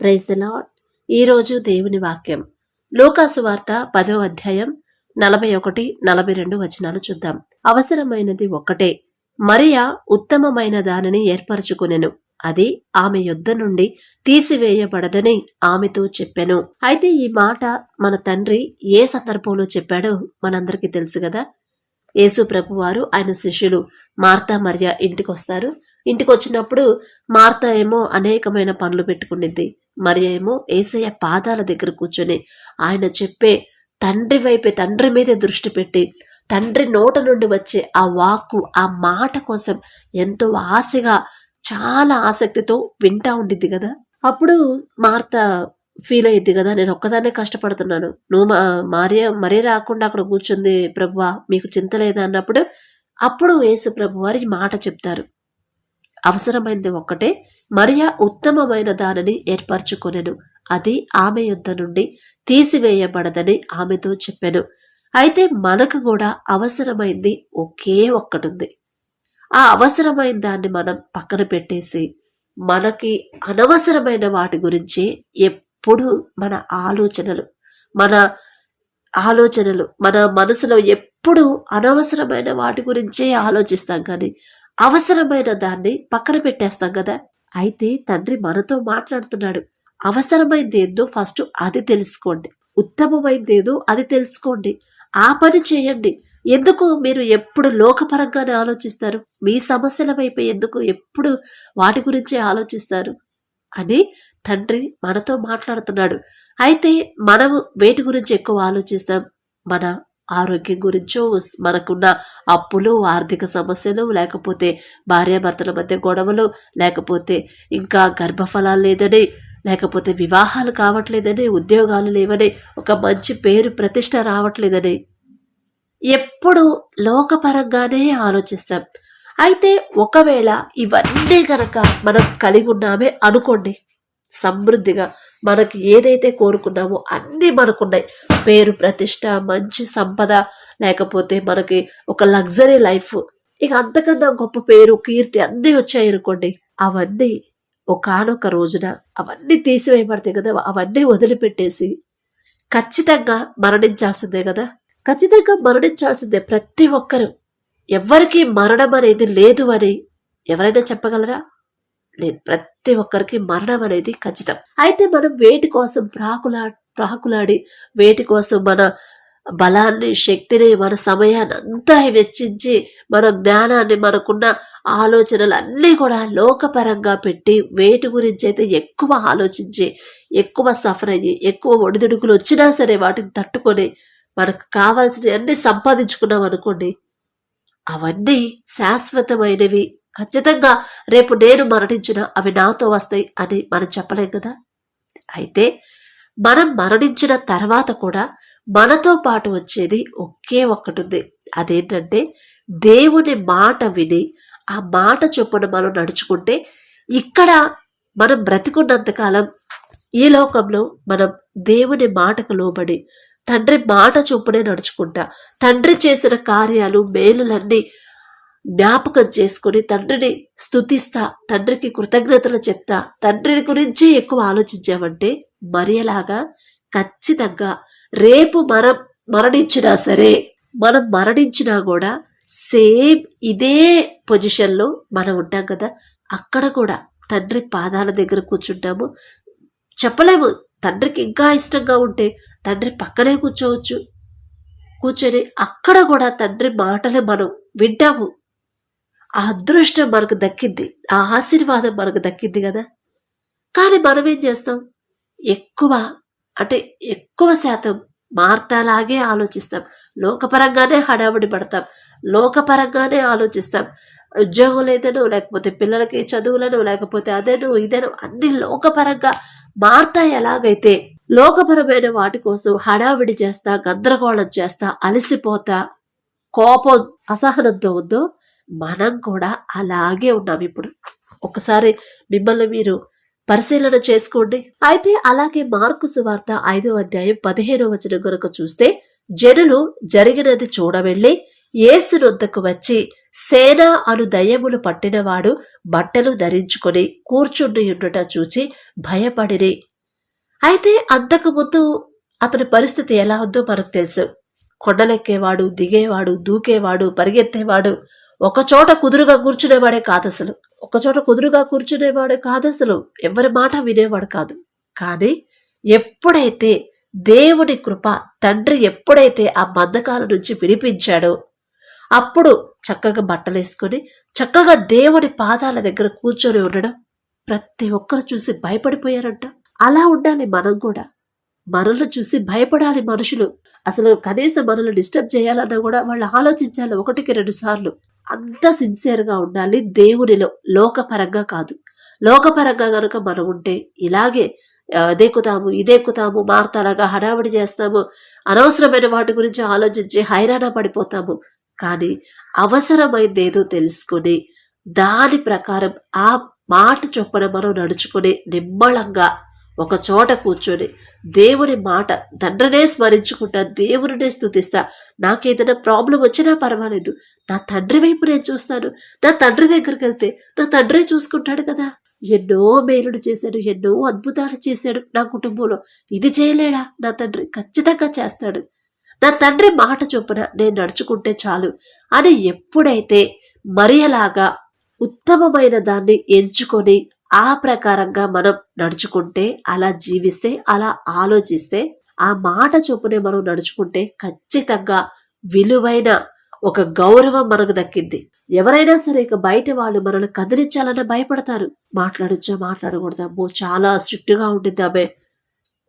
Praise the lord. ఈరోజు దేవుని వాక్యం లూకాసు వార్త 10వ అధ్యాయం 41, 42 వచనాలు చూద్దాం. అవసరమైనది ఒక్కటే, మరియా ఉత్తమమైన దానిని ఏర్పరచుకొనెను, అది ఆమె యొద్ద నుండి తీసివేయబడదని ఆమెతో చెప్పెను. అయితే ఈ మాట మన తండ్రి ఏ సందర్భంలో చెప్పాడో మనందరికీ తెలుసు కదా. యేసు ప్రభువారు ఆయన శిష్యులు మార్తా మరియా ఇంటికి వస్తారు. ఇంటికి వచ్చినప్పుడు మార్తా ఏమో అనేకమైన పనులు పెట్టుకునిద్ది, మరియా ఏమో యేసయ్య పాదాల దగ్గర కూర్చొని ఆయన చెప్పే తండ్రి వైపే, తండ్రి మీదే దృష్టి పెట్టి తండ్రి నోట నుండి వచ్చే ఆ వాక్కు, ఆ మాట కోసం ఎంతో ఆశగా, చాలా ఆసక్తితో వింటా ఉండిద్ది కదా. అప్పుడు మార్తా ఫీల్ అయ్యిద్ది కదా, నేను ఒక్కదాన్నే కష్టపడుతున్నాను, నువ్వు మరీ రాకుండా అక్కడ కూర్చుంది ప్రభువా, మీకు చింత లేదా అన్నప్పుడు అప్పుడు యేసు ప్రభు వారి మాట చెప్తారు. అవసరమైనది ఒక్కటే, మరియా ఉత్తమమైన దానిని ఏర్పరచుకొనెను, అది ఆమె యొద్ద నుండి తీసివేయబడదని ఆమెతో చెప్పెను. అయితే మనకు కూడా అవసరమైంది ఒకే ఒక్కటుంది. ఆ అవసరమైన దాన్ని మనం పక్కన పెట్టేసి మనకి అనవసరమైన వాటి గురించి ఎప్పుడు మన మనసులో ఎప్పుడు అనవసరమైన వాటి గురించే ఆలోచిస్తాం, కానీ అవసరమైన దాన్ని పక్కన పెట్టేస్తాం కదా. అయితే తండ్రి మనతో మాట్లాడుతున్నాడు. అవసరమైంది ఏదో ఫస్ట్ అది తెలుసుకోండి, ఉత్తమమైంది ఏదో అది తెలుసుకోండి, ఆ పని చేయండి. ఎందుకు మీరు ఎప్పుడు లోకపరంగానే ఆలోచిస్తారు? మీ సమస్యల వైపు ఎందుకు ఎప్పుడు వాటి గురించే ఆలోచిస్తారు అని తండ్రి మనతో మాట్లాడుతున్నాడు. అయితే మనము వేటి గురించి ఎక్కువ ఆలోచిస్తాం? మన ఆరోగ్యం గురించో, మనకున్న అప్పులు, ఆర్థిక సమస్యలు, లేకపోతే భార్యాభర్తల మధ్య గొడవలు, లేకపోతే ఇంకా గర్భఫలాలు లేదని, లేకపోతే వివాహాలు కావట్లేదని, ఉద్యోగాలు లేవని, ఒక మంచి పేరు ప్రతిష్ట రావట్లేదని ఎప్పుడు లోకపరంగానే ఆలోచిస్తాం. అయితే ఒకవేళ ఇవన్నీ గనక మనం కలిగి ఉన్నామే అనుకోండి, సమృద్ధిగా మనకి ఏదైతే కోరుకున్నామో అన్నీ మనకున్నాయి. పేరు ప్రతిష్ట, మంచి సంపద, లేకపోతే మనకి ఒక లగ్జరీ లైఫ్, ఇక అంతకన్నా గొప్ప పేరు, కీర్తి అన్నీ వచ్చాయి అనుకోండి. అవన్నీ ఒకానొక రోజున అవన్నీ తీసివేయబడతాయి కదా. అవన్నీ వదిలిపెట్టేసి ఖచ్చితంగా మరణించాల్సిందే కదా. ఖచ్చితంగా మరణించాల్సిందే ప్రతి ఒక్కరూ. ఎవరికి మరణం అనేది లేదు అని ఎవరైనా చెప్పగలరా? లేదు, ప్రతి ఒక్కరికి మరణం అనేది ఖచ్చితం. అయితే మనం వేటి కోసం ప్రాకులాడి వేటి కోసం మన బలాన్ని, శక్తిని, మన సమయాన్ని అంతా వెచ్చించి, మన జ్ఞానాన్ని, మనకున్న ఆలోచనలు అన్నీ కూడా లోకపరంగా పెట్టి వేటి గురించి అయితే ఎక్కువ ఆలోచించి, ఎక్కువ సఫర్ అయ్యి, ఎక్కువ ఒడిదుడుకులు వచ్చినా సరే వాటిని తట్టుకొని మనకు కావాల్సినవి అన్నీ సంపాదించుకున్నాం అనుకోండి, అవన్నీ శాశ్వతమైనవి. ఖచ్చితంగా రేపు నేను మరణించిన అవి నాతో వస్తాయి అని మనం చెప్పలేం కదా. అయితే మనం మరణించిన తర్వాత కూడా మనతో పాటు వచ్చేది ఒకే ఒక్కటి ఉంది. అదేంటంటే దేవుని మాట విని ఆ మాట చొప్పున మనం నడుచుకుంటే, ఇక్కడ మనం బ్రతికున్నంతకాలం ఈ లోకంలో మనం దేవుని మాటకు లోబడి తండ్రి మాట చొప్పునే నడుచుకుంటా, తండ్రి చేసిన కార్యాలు, మేలులన్నీ జ్ఞాపకం చేసుకుని తండ్రిని స్తుతిస్తా, తండ్రికి కృతజ్ఞతలు చెప్తా, తండ్రిని గురించి ఎక్కువ ఆలోచించామంటే మరియలాగా ఖచ్చితంగా రేపు మరణించినా సరే, మనం మరణించినా కూడా సేమ్ ఇదే పొజిషన్లో మనం ఉంటాం కదా. అక్కడ కూడా తండ్రి పాదాల దగ్గర కూర్చుంటాము. చెప్పలేము, తండ్రికి ఇంకా ఇష్టంగా ఉంటే తండ్రి పక్కనే కూర్చొని అక్కడ కూడా తండ్రి మాటలే మనం వింటాము. ఆ అదృష్టం మనకు దక్కింది, ఆ ఆశీర్వాదం మనకు దక్కింది కదా. కానీ మనం ఏం చేస్తాం? ఎక్కువ శాతం మార్తాలాగే ఆలోచిస్తాం, లోకపరంగానే హడావుడి పడతాం, లోకపరంగానే ఆలోచిస్తాం. ఉద్యోగం లేదనో, లేకపోతే పిల్లలకి చదువులను, లేకపోతే అదేనో ఇదేనో అన్ని లోకపరంగా. మార్తా ఎలాగైతే లోకపరమైన వాటి కోసం హడావిడి చేస్తా, గందరగోళం చేస్తా, అలసిపోతా, కోపం, అసహనంతో ఉందో, మనం కూడా అలాగే ఉన్నాం. ఇప్పుడు ఒకసారి మిమ్మల్ని మీరు పరిశీలన చేసుకోండి. అయితే అలాగే మార్కు సువార్త 5వ అధ్యాయం 15వ వచనం కనుక చూస్తే, జనులు జరిగినది చూడవెళ్ళి యేసునొద్దకు వచ్చి, సేన అను దయ్యములు పట్టినవాడు బట్టలు ధరించుకొని కూర్చుండి ఉండుట చూచి భయపడిరి. అయితే అంతకు ముందు అతని పరిస్థితి ఎలా ఉందో మనకు తెలుసు. కొండలెక్కేవాడు, దిగేవాడు, దూకేవాడు, పరిగెత్తేవాడు, ఒకచోట కుదురుగా కూర్చునేవాడే కాదసలు. ఒకచోట కుదురుగా కూర్చునేవాడే కాదసలు. ఎవరి మాట వినేవాడు కాదు. కానీ ఎప్పుడైతే దేవుని కృప, తండ్రి ఎప్పుడైతే ఆ బంధకాల నుంచి విడిపించాడో అప్పుడు చక్కగా బట్టలేసుకొని చక్కగా దేవుని పాదాల దగ్గర కూర్చొని ఉండడం ప్రతి ఒక్కరు చూసి భయపడిపోయారంట. అలా ఉండాలి మనం కూడా. మనల్ని చూసి భయపడాలి మనుషులు. అసలు కనీసం మనల్ని డిస్టర్బ్ చేయాలన్నా కూడా వాళ్ళు ఆలోచించాలి 1-2 సార్లు. అంత సిన్సియర్గా ఉండాలి దేవునిలో, లోకపరంగా కాదు. లోకపరంగా గనుక మనం ఉంటే ఇలాగే అదెక్కుతాము ఇదెక్కుతాము, మార్తాలాగా హడావిడి చేస్తాము, అనవసరమైన వాటి గురించి ఆలోచించి హైరాణ పడిపోతాము. కానీ అవసరమైందేదో తెలుసుకుని దాని ప్రకారం ఆ మాట చొప్పున మనం నడుచుకుని నిమ్మళంగా ఒక చోట కూర్చొని దేవుని మాట, తండ్రినే స్మరించుకుంటా, దేవుడినే స్తుతిస్తా. నాకేదైనా ప్రాబ్లం వచ్చినా పర్వాలేదు, నా తండ్రి వైపు నేను చూస్తాను. నా తండ్రి దగ్గరికి వెళ్తే నా తండ్రే చూసుకుంటాడు కదా. ఎన్నో మేలుడు చేశాడు, ఎన్నో అద్భుతాలు చేశాడు నా కుటుంబంలో. ఇది చేయలేడా నా తండ్రి? ఖచ్చితంగా చేస్తాడు. నా తండ్రి మాట చొప్పున నేను నడుచుకుంటే చాలు అని ఎప్పుడైతే మరియలాగా ఉత్తమమైన దాన్ని ఎంచుకొని ఆ ప్రకారంగా మనం నడుచుకుంటే, అలా జీవిస్తే, అలా ఆలోచిస్తే, ఆ మాట చొప్పునే మనం నడుచుకుంటే ఖచ్చితంగా విలువైన ఒక గౌరవం మనకు దక్కింది. ఎవరైనా సరే ఇక బయట వాళ్ళు మనల్ని కదిలించాలన్నా భయపడతారు. మాట్లాడొచ్చా, మాట్లాడకూడదా, అమ్మో చాలా స్ట్రిక్ట్ గా ఉంటుంది ఆమె,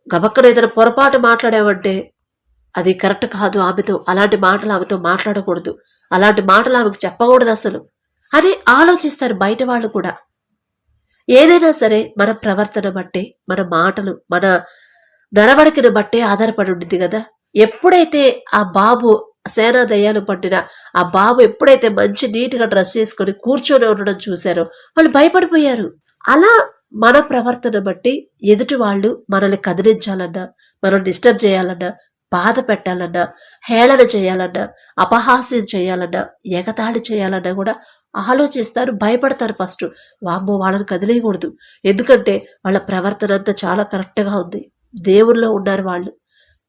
గబక్కన ఏదైనా పొరపాటు మాట్లాడామంటే అది కరెక్ట్ కాదు, ఆమెతో అలాంటి మాటలు ఆమెతో మాట్లాడకూడదు, అలాంటి మాటలు ఆమెకు చెప్పకూడదు అసలు అని ఆలోచిస్తారు బయట వాళ్ళు కూడా. ఏదైనా సరే మన ప్రవర్తన బట్టే, మన మాటలు, మన నడవడికను బట్టే ఆధారపడి ఉంటుంది కదా. ఎప్పుడైతే ఆ బాబు సేనా దయ్యాలు పట్టిన ఆ బాబు ఎప్పుడైతే మంచి నీట్గా డ్రెస్ చేసుకొని కూర్చొని ఉండడం చూశారో వాళ్ళు భయపడిపోయారు. అలా మన ప్రవర్తన బట్టి ఎదుటి వాళ్ళు మనల్ని కదిలించాలన్నా, మనం డిస్టర్బ్ చేయాలన్నా, బాధ పెట్టాలన్నా, హేళన చేయాలన్నా, అపహాస్యం చేయాలన్నా, ఎగతాళి చేయాలన్నా కూడా ఆలోచిస్తారు, భయపడతారు. ఫస్ట్ వామ్మో వాళ్ళని కదిలేయకూడదు, ఎందుకంటే వాళ్ళ ప్రవర్తన అంతా చాలా కరెక్ట్గా ఉంది, దేవుల్లో ఉన్నారు వాళ్ళు,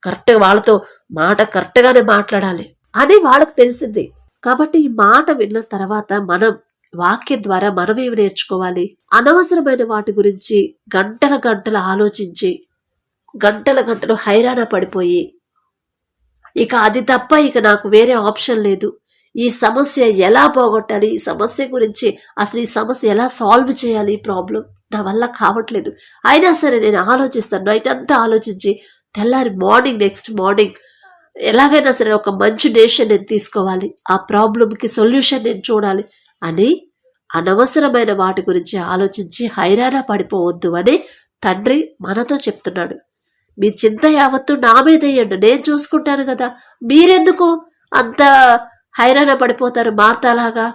కరెక్ట్గా వాళ్ళతో మాట కరెక్ట్గానే మాట్లాడాలి అని వాళ్ళకి తెలిసింది. కాబట్టి ఈ మాట విన్న తర్వాత మనం వాక్యం ద్వారా మనం ఏమి నేర్చుకోవాలి? అనవసరమైన వాటి గురించి గంటల గంటలు ఆలోచించి గంటల గంటలు హైరాణ పడిపోయి ఇక అది తప్ప ఇక నాకు వేరే ఆప్షన్ లేదు, ఈ సమస్య ఎలా పోగొట్టాలి, ఈ సమస్య గురించి అసలు ఈ సమస్య ఎలా సాల్వ్ చేయాలి, ఈ ప్రాబ్లం నా వల్ల కావట్లేదు, అయినా సరే నేను ఆలోచిస్తాను, నైట్ అంతా ఆలోచించి తెల్లారి నెక్స్ట్ మార్నింగ్ ఎలాగైనా సరే ఒక మంచి డెసిషన్ నేను తీసుకోవాలి, ఆ ప్రాబ్లంకి సొల్యూషన్ నేను చూడాలి అని అనవసరమైన వాటి గురించి ఆలోచించి హైరాణ పడిపోవద్దు అని తండ్రి మనతో చెప్తున్నాడు. మీ చింత యావత్తు నా మీద వేయండి, నేను చూసుకుంటాను కదా, మీరెందుకు అంత హైరాణ పడిపోతారు మార్తాలాగా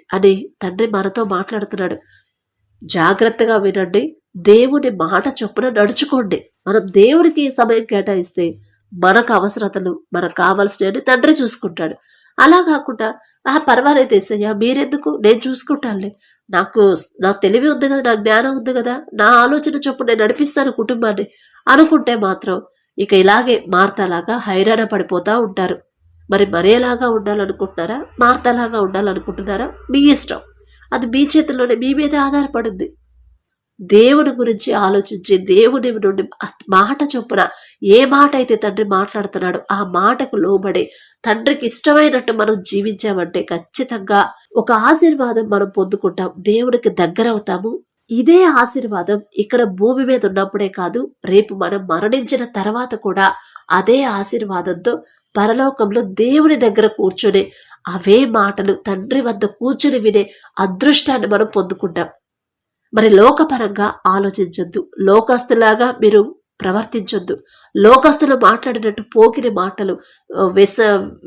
అని తండ్రి మనతో మాట్లాడుతున్నాడు. జాగ్రత్తగా వినండి, దేవుని మాట చొప్పున నడుచుకోండి. మనం దేవునికి సమయం కేటాయిస్తే మనకు అవసరతలు, మనకు కావాల్సినవి తండ్రి చూసుకుంటాడు. అలా కాకుండా పర్వాలేదు ఏసయ్యా మీరెందుకు, నేను చూసుకుంటానులే, నా తెలివి ఉంది కదా, నా జ్ఞానం ఉంది కదా, నా ఆలోచన చొప్పున నేను నడిపిస్తాను కుటుంబాన్ని అనుకుంటే మాత్రం ఇక ఇలాగే మార్తాలాగా హైరాణ పడిపోతూ ఉంటారు. మరి మరేలాగా ఉండాలనుకుంటున్నారా, మార్తాలాగా ఉండాలనుకుంటున్నారా, మీ ఇష్టం, అది మీ చేతుల్లోనే, మీ మీదే ఆధారపడింది. దేవుని గురించి ఆలోచించి దేవుని నుండి మాట చొప్పున ఏ మాట అయితే తండ్రి మాట్లాడుతున్నాడో ఆ మాటకు లోబడి తండ్రికి ఇష్టమైనట్టు మనం జీవించామంటే ఖచ్చితంగా ఒక ఆశీర్వాదం మనం పొందుకుంటాం, దేవుడికి దగ్గర అవుతాము. ఇదే ఆశీర్వాదం ఇక్కడ భూమి మీద ఉన్నప్పుడే కాదు, రేపు మనం మరణించిన తర్వాత కూడా అదే ఆశీర్వాదంతో పరలోకంలో దేవుని దగ్గర కూర్చొని అవే మాటలు తండ్రి వద్ద కూర్చొని వినే అదృష్టాన్ని మనం పొందుకుంటాం. మరి లోకపరంగా ఆలోచించొద్దు, లోకస్తులాగా మీరు ప్రవర్తించొద్దు, లోకస్తులు మాట్లాడినట్టు పోకిరి మాటలు,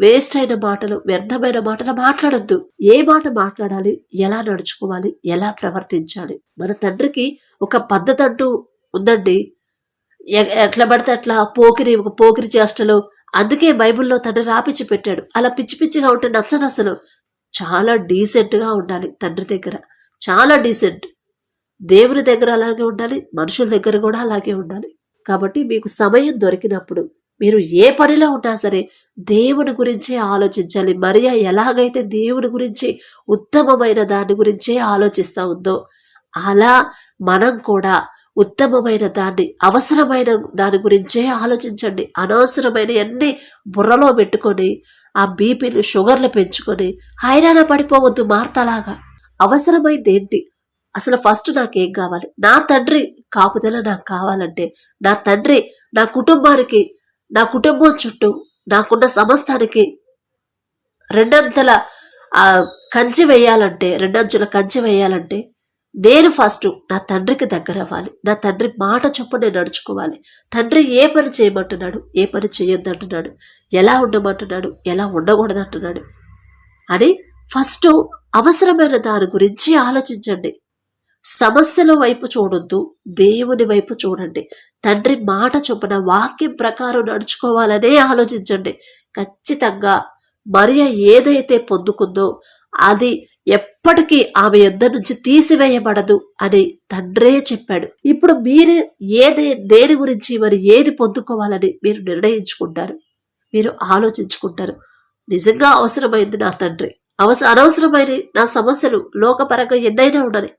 వేస్ట్ అయిన మాటలు, వ్యర్థమైన మాటలు మాట్లాడొద్దు. ఏ మాట మాట్లాడాలి, ఎలా నడుచుకోవాలి, ఎలా ప్రవర్తించాలి, మన తండ్రికి ఒక పద్ధతి అంటూ ఉందండి. ఎట్లా పడితే అట్లా పోకిరి చేష్టలు, అందుకే బైబిల్లో తండ్రి రాపిచ్చి పెట్టాడు. అలా పిచ్చి పిచ్చిగా ఉంటే నచ్చదు అసలు. చాలా డీసెంట్గా ఉండాలి తండ్రి దగ్గర, చాలా డీసెంట్. దేవుని దగ్గర అలాగే ఉండాలి, మనుషుల దగ్గర కూడా అలాగే ఉండాలి. కాబట్టి మీకు సమయం దొరికినప్పుడు మీరు ఏ పనిలో ఉన్నా సరే దేవుని గురించే ఆలోచించాలి. మరియా ఎలాగైతే దేవుని గురించి ఉత్తమమైన దాని గురించే ఆలోచిస్తూ ఉందో అలా మనం కూడా ఉత్తమమైన దాన్ని, అవసరమైన దాని గురించే ఆలోచించండి. అనవసరమైన అన్ని బుర్రలో పెట్టుకొని ఆ బీపీలు షుగర్లు పెంచుకొని హైరాణ పడిపోవద్దు మార్తలాగా. అవసరమైంది ఏంటి? అసలు ఫస్ట్ నాకేం కావాలి? నా తండ్రి కాపుదల నాకు కావాలంటే, నా తండ్రి నా కుటుంబానికి, నా కుటుంబం చుట్టూ నాకున్న సమస్తానికి రెండంతల కంచి వేయాలంటే, రెండంచుల కంచి వేయాలంటే నేను ఫస్ట్ నా తండ్రికి దగ్గర అవ్వాలి. నా తండ్రి మాట చొప్పున నేను నడుచుకోవాలి. తండ్రి ఏ పని చేయమంటున్నాడు, ఏ పని చేయొద్దంటున్నాడు, ఎలా ఉండమంటున్నాడు, ఎలా ఉండకూడదంటున్నాడు అని ఫస్ట్ అవసరమైన దాని గురించి ఆలోచించండి. సమస్యల వైపు చూడొద్దు, దేవుని వైపు చూడండి. తండ్రి మాట చొప్పున వాక్యం ప్రకారం నడుచుకోవాలనే ఆలోచించండి. ఖచ్చితంగా మరియా ఏదైతే పొందుకుందో అది ఎప్పటికీ ఆమె యొద్ద నుంచి తీసివేయబడదు అని తండ్రే చెప్పాడు. ఇప్పుడు మీరు దేని గురించి మరి ఏది పొందుకోవాలని మీరు నిర్ణయించుకుంటారు, మీరు ఆలోచించుకుంటారు. నిజంగా అవసరమైంది నా తండ్రి, అనవసరమైన నా సమస్యలు లోకపరంగా ఎన్నైనా ఉండని,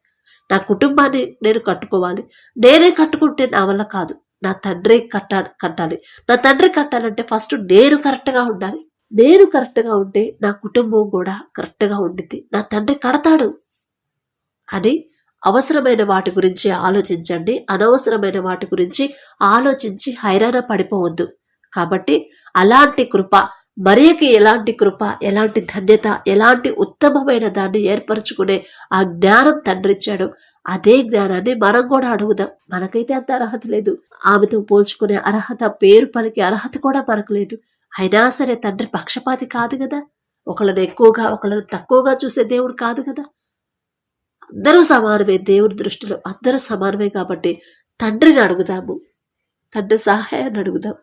నా కుటుంబాన్ని నేను కట్టుకోవాలి. నేనే కట్టుకుంటే నా వల్ల కాదు, నా తండ్రి కట్టాలి. నా తండ్రి కట్టాలంటే ఫస్ట్ నేను కరెక్ట్గా ఉండాలి. నేను కరెక్ట్గా ఉంటే నా కుటుంబం కూడా కరెక్ట్గా ఉండిద్ది. నా తండ్రి కడతాడు అని అవసరమైన వాటి గురించి ఆలోచించండి. అనవసరమైన వాటి గురించి ఆలోచించి హైరాణ పడిపోవద్దు. కాబట్టి అలాంటి కృప మరియకి, ఎలాంటి కృప, ఎలాంటి ధన్యత, ఎలాంటి ఉత్తమమైన దాన్ని ఏర్పరచుకునే ఆ జ్ఞానం తండ్రి ఇచ్చాడు. అదే జ్ఞానాన్ని మనం కూడా అడుగుదాం. మనకైతే అంత అర్హత లేదు, ఆమెతో పోల్చుకునే అర్హత, పేరు పలికే అర్హత కూడా మనకు లేదు. అయినా సరే తండ్రి పక్షపాతి కాదు కదా, ఒకళ్ళని ఎక్కువగా ఒకళ్ళని తక్కువగా చూసే దేవుడు కాదు కదా. అందరూ సమానమే దేవుడి దృష్టిలో, అందరూ సమానమే. కాబట్టి తండ్రిని అడుగుదాము, తండ్రి సహాయాన్ని అడుగుదాం.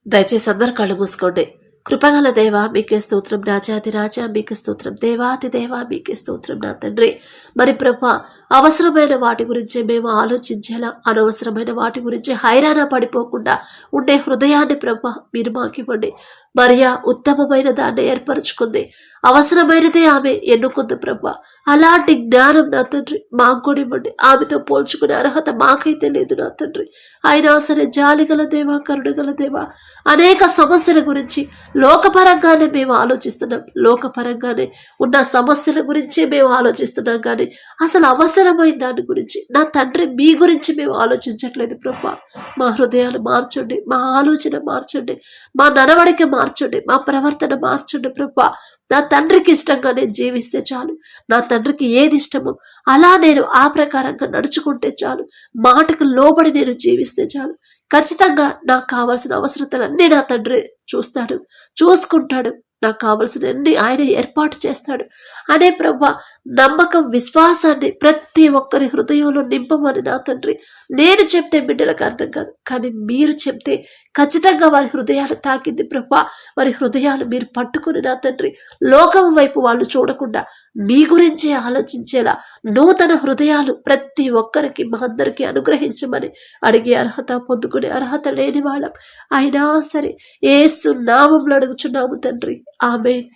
దయచేసి అందరు కళ్ళు మూసుకోండి. కృపగల దేవా మీకే స్తోత్రం, రాజాది రాజా మీకే స్తోత్రం, దేవాది దేవా మీకే స్తోత్రం నా తండ్రి. మరి ప్రభా, అవసరమైన వాటి గురించి మేము ఆలోచించేలా, అనవసరమైన వాటి గురించి హైరాణ పడిపోకుండా ఉండే హృదయాన్ని ప్రభా మీరు మాకివ్వండి. మరియా ఉత్తమమైన దాన్ని ఏర్పరచుకుంది, అవసరమైనదే ఆమె ఎన్నుకుంది ప్రభా. అలాంటి జ్ఞానం నా తండ్రి మాకు కూడా ఇవ్వండి. ఆమెతో పోల్చుకునే అర్హత మాకైతే లేదు నా తండ్రి. అయినా సరే జాలిగల దేవా, కరుణగల దేవా, అనేక సమస్యల గురించి లోకపరంగానే మేము ఆలోచిస్తున్నాం, లోకపరంగానే ఉన్న సమస్యల గురించే మేము ఆలోచిస్తున్నాం. కానీ అసలు అవసరమైన దాని గురించి నా తండ్రి మీ గురించి మేము ఆలోచించట్లేదు ప్రభా. మా హృదయాలు మార్చండి, మా ఆలోచన మార్చండి, మా నడవడిక మార్చండి, మా ప్రవర్తన మార్చండి ప్రభా. నా తండ్రికి ఇష్టంగా నేను జీవిస్తే చాలు, నా తండ్రికి ఏది ఇష్టమో అలా నేను ఆ ప్రకారంగా నడుచుకుంటే చాలు, మాటకు లోబడి నేను జీవిస్తే చాలు. ఖచ్చితంగా నాకు కావాల్సిన అవసరతలన్నీ నా తండ్రి చూస్తాడు, చూసుకుంటాడు. నాకు కావలసిన అన్ని ఆయన ఏర్పాటు చేస్తాడు అనే ప్రభా నమ్మకం, విశ్వాసాన్ని ప్రతి ఒక్కరి హృదయంలో నింపమని నా తండ్రి. నేను చెప్తే బిడ్డలకు అర్థం కాదు, కానీ మీరు చెప్తే ఖచ్చితంగా వారి హృదయాలు తాకింది ప్రభా. వారి హృదయాలు మీరు పట్టుకుని నా తండ్రి లోకం వైపు వాళ్ళు చూడకుండా మీ గురించి ఆలోచించేలా నూతన హృదయాలు ప్రతి ఒక్కరికి, మా అందరికీ అనుగ్రహించమని అడిగే అర్హత, పొందుకునే అర్హత లేని వాళ్ళం అయినా సరే యేసు నామములో అడుగుచున్నాము తండ్రి. ఆమేన్.